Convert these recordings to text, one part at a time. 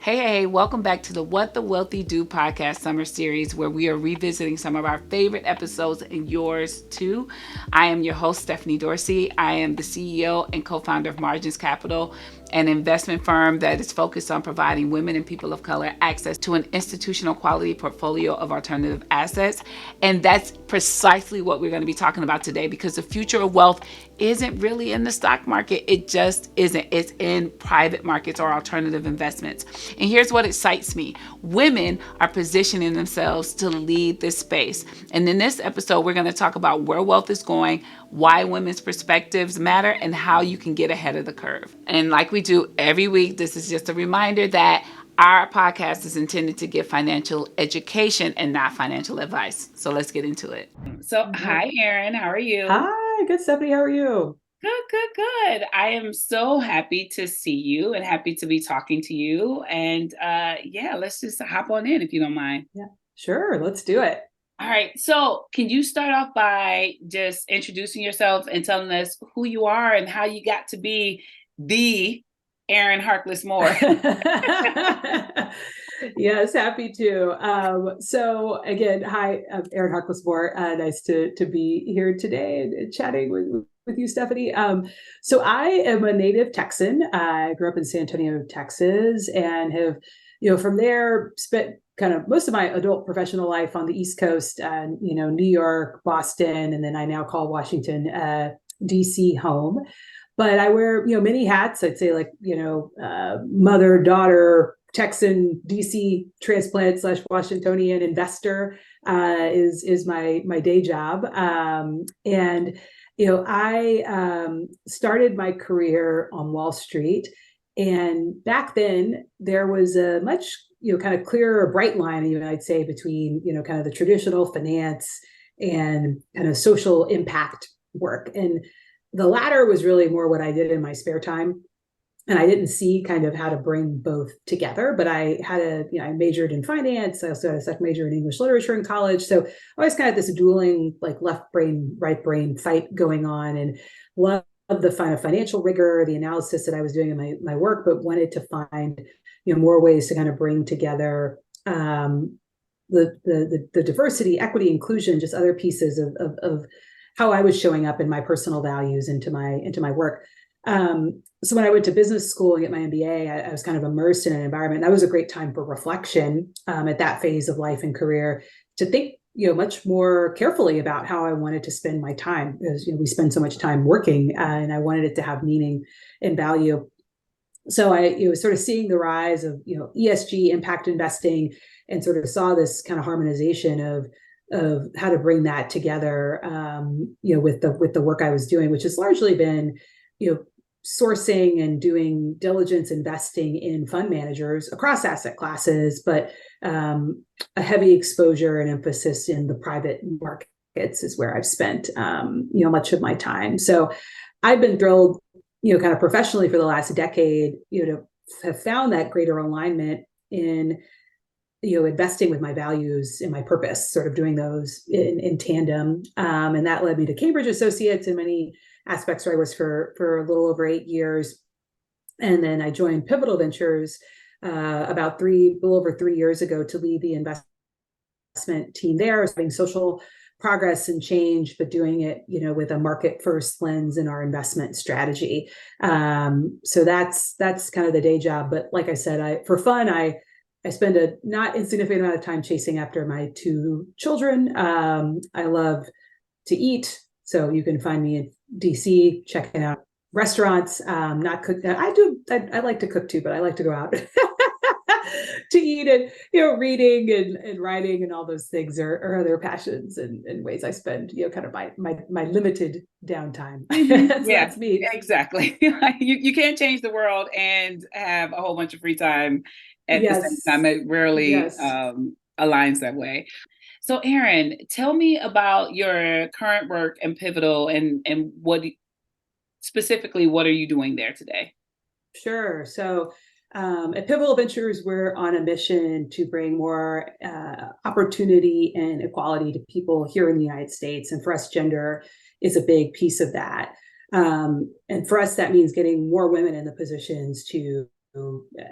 Hey, welcome back to the What the Wealthy Do podcast summer series, where we are revisiting some of our favorite episodes and yours too. I am your host, Stephanie Dorsey. I am the CEO and co-founder of Margins Capital, an investment firm that is focused on providing women and people of color access to an institutional quality portfolio of alternative assets. And that's precisely what we're going to be talking about today, because the future of wealth isn't really in the stock market. It just isn't. It's in private markets or alternative investments. And here's what excites me. Women are positioning themselves to lead this space. And in this episode, we're going to talk about where wealth is going, why women's perspectives matter, and how you can get ahead of the curve. And like we do every week, this is just a reminder that our podcast is intended to give financial education and not financial advice. So let's get into it. So, hi, Erin. How are you? Hi, good, Stephanie. How are you? Good. I am so happy to see you and happy to be talking to you. And let's just hop on in if you don't mind. Yeah, sure. Let's do it. All right. So, can you start off by just introducing yourself and telling us who you are and how you got to be the Erin Harkless-Moore? Yes, happy to. So again, hi, I'm Erin Harkless-Moore. Nice to be here today and chatting with you, Stephanie. So I am a native Texan. I grew up in San Antonio, Texas, and have, from there spent kind of most of my adult professional life on the East Coast, New York, Boston, and then I now call Washington, DC home. But I wear, many hats. I'd say mother, daughter, Texan, DC transplant / Washingtonian investor is my day job. I started my career on Wall Street. And back then there was a much, kind of clearer, bright line, even I'd say, between, kind of the traditional finance and kind of social impact work. And the latter was really more what I did in my spare time. And I didn't see kind of how to bring both together, but I I majored in finance. I also had a second major in English literature in college. So I always kind of this dueling, like, left brain, right brain fight going on, and loved the financial rigor, the analysis that I was doing in my work, but wanted to find, more ways to kind of bring together the diversity, equity, inclusion, just other pieces of how I was showing up in my personal values into my work. So when I went to business school and get my MBA, I was kind of immersed in an environment. That was a great time for reflection at that phase of life and career, to think, much more carefully about how I wanted to spend my time, because we spend so much time working, and I wanted it to have meaning and value. So I was sort of seeing the rise of ESG, impact investing, and sort of saw this kind of harmonization of how to bring that together, with the work I was doing, which has largely been, sourcing and doing diligence investing in fund managers across asset classes, but a heavy exposure and emphasis in the private markets is where I've spent, much of my time. So I've been thrilled, kind of professionally for the last decade, to have found that greater alignment in, investing with my values and my purpose, sort of doing those in tandem. And that led me to Cambridge Associates in many aspects, where I was for a little over 8 years. And then I joined Pivotal Ventures about a little over 3 years ago, to lead the investment team there, having social progress and change, but doing it, with a market first lens in our investment strategy. So that's kind of the day job. But like I said, for fun, I spend a not insignificant amount of time chasing after my 2 children. I love to eat, so you can find me in DC checking out restaurants. Not cook. I do. I like to cook too, but I like to go out to eat, and reading and writing and all those things are other passions and ways I spend kind of my limited downtime. That's me. Exactly. You can't change the world and have a whole bunch of free time at the same time. It rarely aligns that way. So, Erin, tell me about your current work and Pivotal, and what specifically, what are you doing there today? Sure. So at Pivotal Ventures, we're on a mission to bring more opportunity and equality to people here in the United States. And for us, gender is a big piece of that. And for us, that means getting more women in the positions to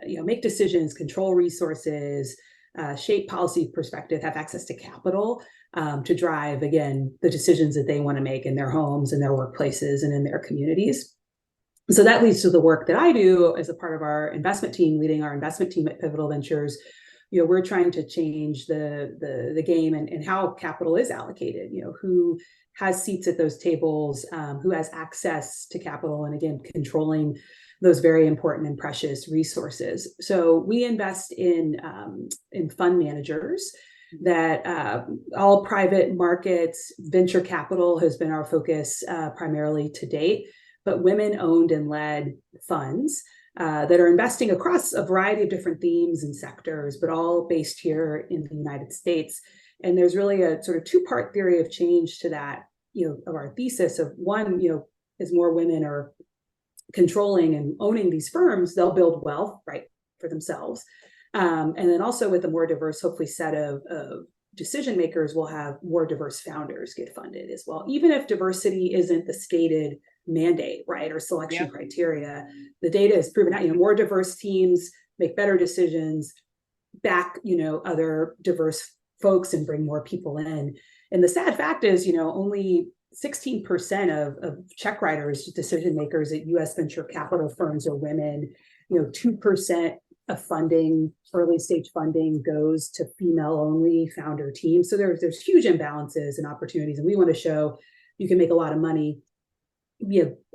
make decisions, control resources, shape policy perspective, have access to capital to drive, again, the decisions that they want to make in their homes, in their workplaces, and in their communities. So that leads to the work that I do as a part of our investment team, leading our investment team at Pivotal Ventures. We're trying to change the game and how capital is allocated. Who has seats at those tables, who has access to capital, and again, controlling those very important and precious resources. So we invest in fund managers that all private markets. Venture capital has been our focus primarily to date, but women-owned and led funds that are investing across a variety of different themes and sectors, but all based here in the United States. And there's really a sort of two-part theory of change to that, of our thesis of one, as more women are controlling and owning these firms, they'll build wealth, right, for themselves. And then also with a more diverse, hopefully, set of decision makers, we'll have more diverse founders get funded as well. Even if diversity isn't the stated mandate, right, or selection criteria, the data has proven out, more diverse teams make better decisions, back, other diverse folks and bring more people in. And the sad fact is, only 16% of check writers, decision makers at U.S. venture capital firms are women. 2% of funding, early stage funding, goes to female-only founder teams. So there's huge imbalances and opportunities, and we want to show you can make a lot of money,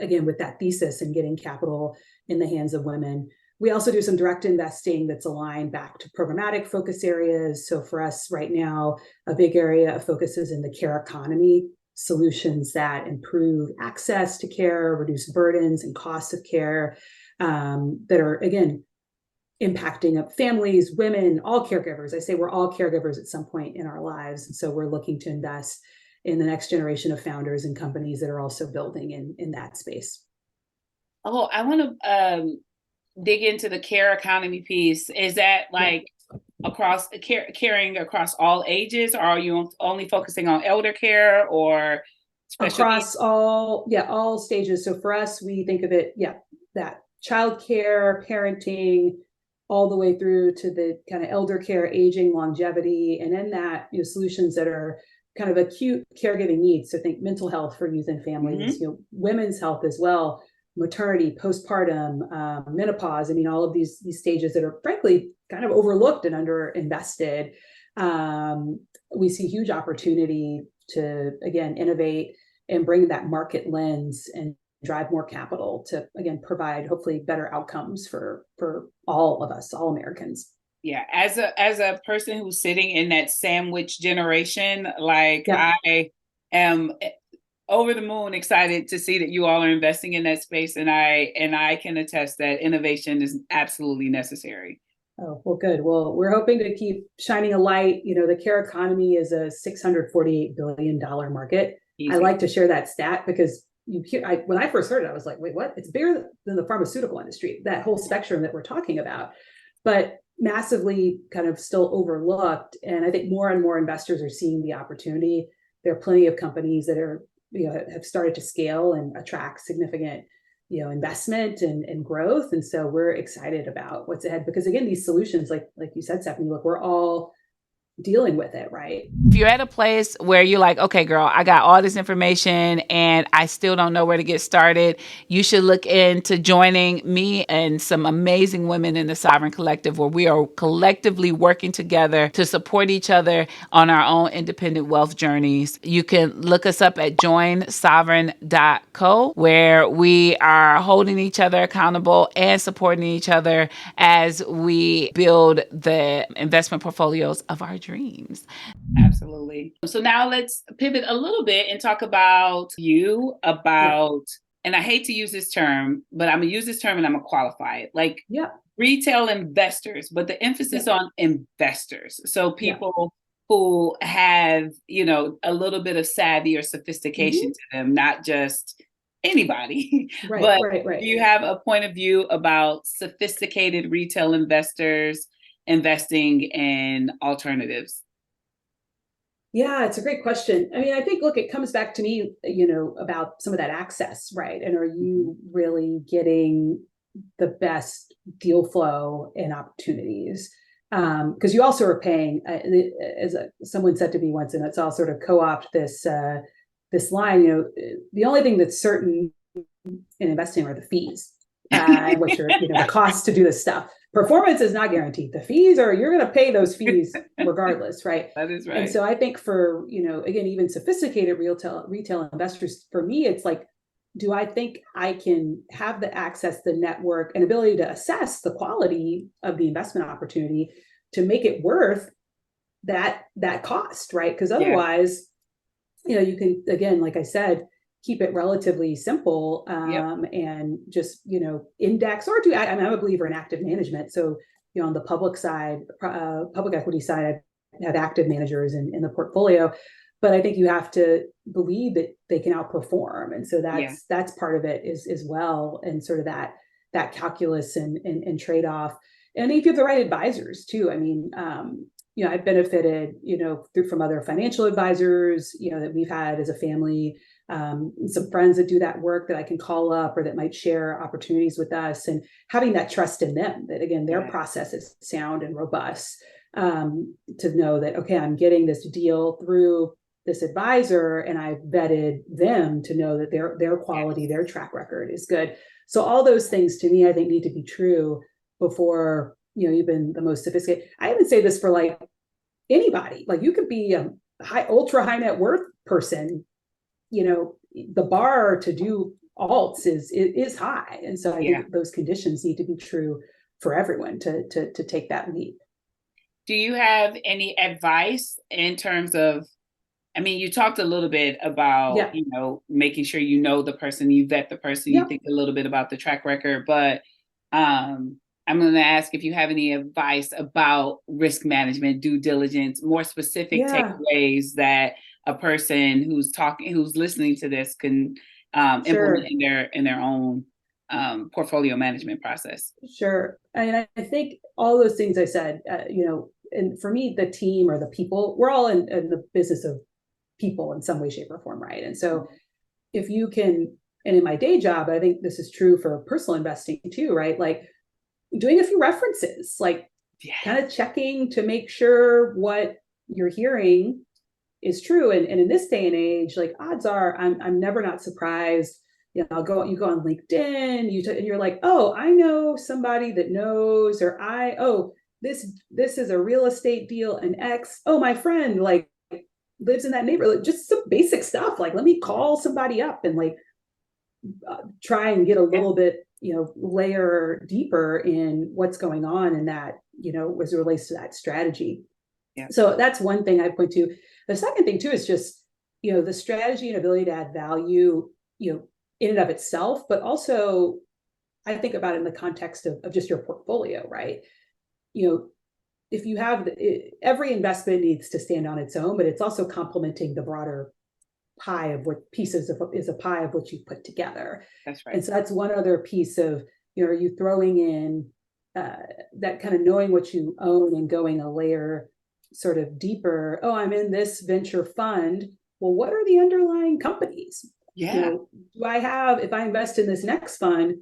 again, with that thesis and getting capital in the hands of women. We also do some direct investing that's aligned back to programmatic focus areas. So for us right now, a big area of focus is in the care economy, solutions that improve access to care, reduce burdens and costs of care, that are, again, impacting families, women, all caregivers. I say we're all caregivers at some point in our lives. And so we're looking to invest in the next generation of founders and companies that are also building in that space. Oh, I want to dig into the care economy piece. Is that across caring across all ages, or are you only focusing on elder care or across all stages? So for us, we think of it, that childcare, parenting, all the way through to the kind of elder care, aging, longevity, and in that, solutions that are kind of acute caregiving needs. So think mental health for youth and families, women's health as well, maternity, postpartum, menopause. I mean, all of these stages that are frankly kind of overlooked and underinvested. We see huge opportunity to, again, innovate and bring that market lens and drive more capital to, again, provide hopefully better outcomes for all of us, all Americans. Yeah, as a person who's sitting in that sandwich generation, I am over the moon excited to see that you all are investing in that space, and I can attest that innovation is absolutely necessary. Oh, well, good. Well, we're hoping to keep shining a light. The care economy is a $648 billion market. Easy. I like to share that stat because when I first heard it, I was like, wait, what? It's bigger than the pharmaceutical industry, that whole spectrum that we're talking about, but massively kind of still overlooked. And I think more and more investors are seeing the opportunity. There are plenty of companies that are, have started to scale and attract significant, investment and growth. And so we're excited about what's ahead because, again, these solutions, like you said, Stephanie, look, we're all dealing with it, right? If you're at a place where you're like, okay, girl, I got all this information and I still don't know where to get started, you should look into joining me and some amazing women in the Sovereign Collective, where we are collectively working together to support each other on our own independent wealth journeys. You can look us up at joinsovereign.co, where we are holding each other accountable and supporting each other as we build the investment portfolios of our dreams. Absolutely. So now let's pivot a little bit and talk about and I hate to use this term, but I'm gonna use this term and I'm gonna qualify it, retail investors, but the emphasis on investors. So people who have, a little bit of savvy or sophistication to them, not just anybody. But do you have a point of view about sophisticated retail investors investing in alternatives? Yeah, it's a great question. I mean, I think, look, it comes back to me, about some of that access, right? And are you really getting the best deal flow and opportunities. Because you also are paying, as someone said to me once, and it's all sort of co-opt this line. The only thing that's certain in investing are the fees, which are the cost to do this stuff. Performance is not guaranteed. The fees are, you're going to pay those fees regardless, right? That is right. And so I think for again, even sophisticated retail investors, for me, it's like, do I think I can have the access, the network, and ability to assess the quality of the investment opportunity to make it worth that cost, right? Because otherwise, you can, again, like I said, keep it relatively simple, and just index or do. I'm a believer in active management. So on the public side, public equity side, I have active managers in the portfolio. But I think you have to believe that they can outperform. And so that's part of it as well. And sort of that calculus and trade-off. And if you have the right advisors too. I mean, I've benefited, from other financial advisors, that we've had as a family, some friends that do that work that I can call up or that might share opportunities with us, and having that trust in them that, again, their process is sound and robust, to know that, okay, I'm getting this deal through this advisor and I've vetted them to know that their quality, their track record is good. So all those things to me, I think, need to be true before, even the most sophisticated. I even say this for like anybody. Like, you could be a ultra high net worth person, the bar to do alts is high. And so I think those conditions need to be true for everyone to take that leap. Do you have any advice in terms of, I mean, you talked a little bit about, making sure the person, you vet the person, you think a little bit about the track record, but I'm going to ask if you have any advice about risk management, due diligence, more specific takeaways that a person who's listening to this can implement in their own portfolio management process. Sure. And I think all those things I said, and for me, the team or the people, we're all in the business of people in some way, shape, or form, right? And so if you can, and in my day job, I think this is true for personal investing too, right? Like doing a few references, like kind of checking to make sure what you're hearing is true. And in this day and age, like, odds are I'm never not surprised. You go on LinkedIn, and you're like, oh, I know somebody that knows, or this is a real estate deal and X. Oh, my friend like lives in that neighborhood. Just some basic stuff. Like, let me call somebody up and like try and get a little bit, layer deeper in what's going on in that, as it relates to that strategy. So that's one thing I point to. The second thing too is just, the strategy and ability to add value, in and of itself, but also I think about it in the context of just your portfolio, right? If you have every investment needs to stand on its own, but it's also complementing the broader pie of what pieces is a pie of what you put together. That's right. And so that's one other piece of, are you throwing in that kind of knowing what you own and going a layer sort of deeper. Oh, I'm in this venture fund. Well, what are the underlying companies? Do I have, if I invest in this next fund,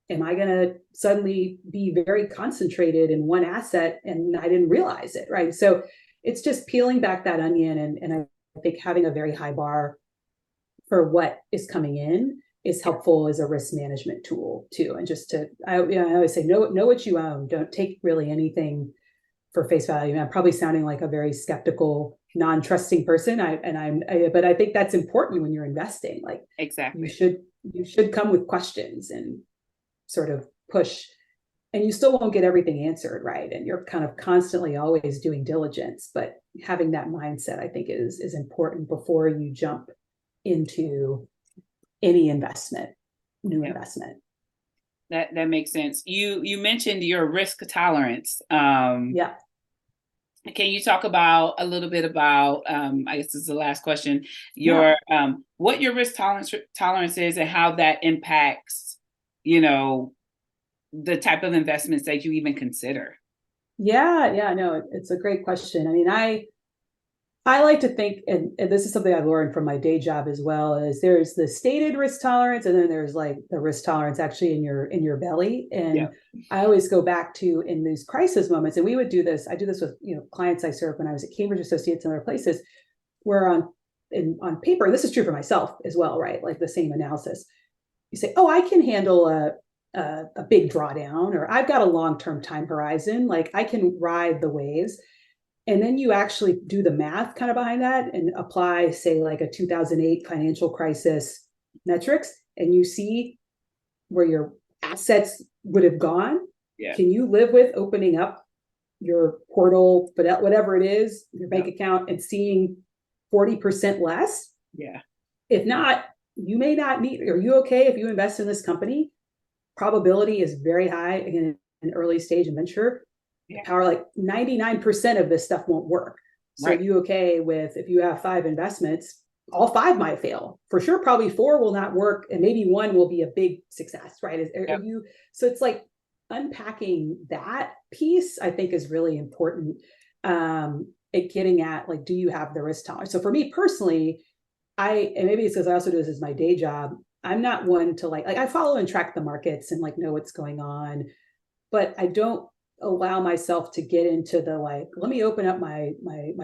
am I going to suddenly be very concentrated in one asset and I didn't realize it, right? So it's just peeling back that onion, and I think having a very high bar for what is coming in is helpful as a risk management tool too. And just I always say, know what you own. Don't take really anything for face value. I'm probably sounding like a very skeptical, non-trusting person. But I think that's important when you're investing. Like, exactly, you should come with questions and sort of push, and you still won't get everything answered, right? And you're kind of constantly always doing diligence, but having that mindset, I think, is important before you jump into any new investment. That makes sense. You mentioned your risk tolerance. Can you talk about a little bit about, I guess this is the last question, what your risk tolerance is and how that impacts, the type of investments that you even consider? No, it's a great question. I mean, I like to think, and this is something I've learned from my day job as well, is there's the stated risk tolerance, and then there's like the risk tolerance actually in your belly. And I always go back to in these crisis moments, and we would do this. I do this with clients I serve when I was at Cambridge Associates and other places, where on paper, and this is true for myself as well, right? Like the same analysis. You say, oh, I can handle a big drawdown, or I've got a long-term time horizon, like I can ride the waves. And then you actually do the math kind of behind that and apply, say, like a 2008 financial crisis metrics, and you see where your assets would have gone. Can you live with opening up your portal, but whatever it is, your bank account, and seeing 40% less? If not, you may not need. Are you okay if you invest in this company? Probability is very high, again, in early stage and venture. Power, like 99% of this stuff won't work. So are you okay with, if you have 5 investments, all 5 might fail for sure, probably 4 will not work, and maybe 1 will be a big success, right? Are you, so it's like unpacking that piece, I think, is really important at getting at, like, do you have the risk tolerance? So for me personally, and maybe it's because I also do this as my day job, I'm not one to like I follow and track the markets and like know what's going on, but I don't allow myself to get into the like, let me open up my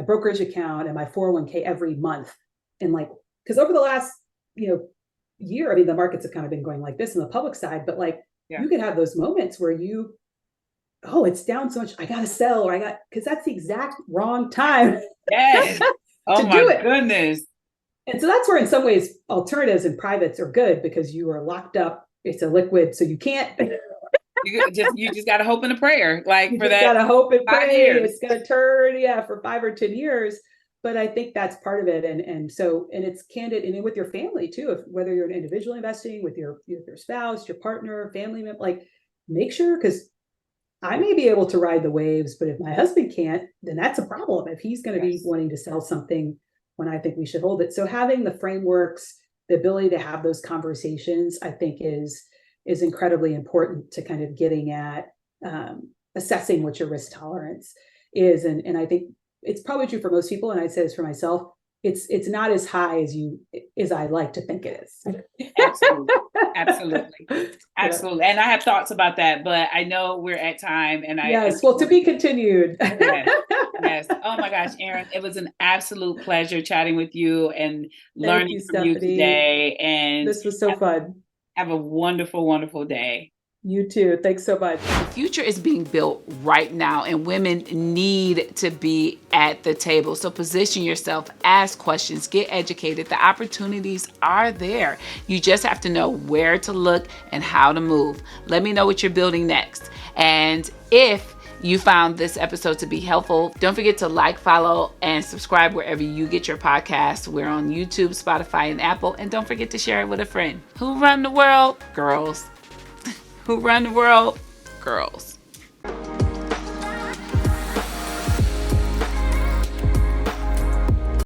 brokerage account and my 401k every month. And like, because over the last, year, I mean, the markets have kind of been going like this in the public side, but like you can have those moments where oh, it's down so much, I got to sell, or because that's the exact wrong time. Oh my goodness. And so that's where in some ways alternatives and privates are good, because you are locked up. It's a liquid, so you can't. You just gotta hope and a prayer, like you for that. Gotta hope and 5 pray. years. It's gonna turn, for 5 or 10 years. But I think that's part of it, and it's candid, and with your family too. If whether you're an individual investing with your spouse, your partner, family member, like make sure, because I may be able to ride the waves, but if my husband can't, then that's a problem. If he's going to be wanting to sell something when I think we should hold it. So having the frameworks, the ability to have those conversations, I think is incredibly important to kind of getting at assessing what your risk tolerance is. And I think it's probably true for most people. And I'd say this for myself. It's not as high as I like to think it is. Absolutely. And I have thoughts about that, but I know we're at time, and well, to be continued. Yes. Oh my gosh, Erin, it was an absolute pleasure chatting with you and learning from you today. And this was so fun. Have a wonderful, wonderful day. You too. Thanks so much. The future is being built right now, and women need to be at the table. So position yourself, ask questions, get educated. The opportunities are there. You just have to know where to look and how to move. Let me know what you're building next. And if you found this episode to be helpful, don't forget to like, follow, and subscribe wherever you get your podcasts. We're on YouTube, Spotify, and Apple. And don't forget to share it with a friend. Who run the world? Girls. Who run the world? Girls.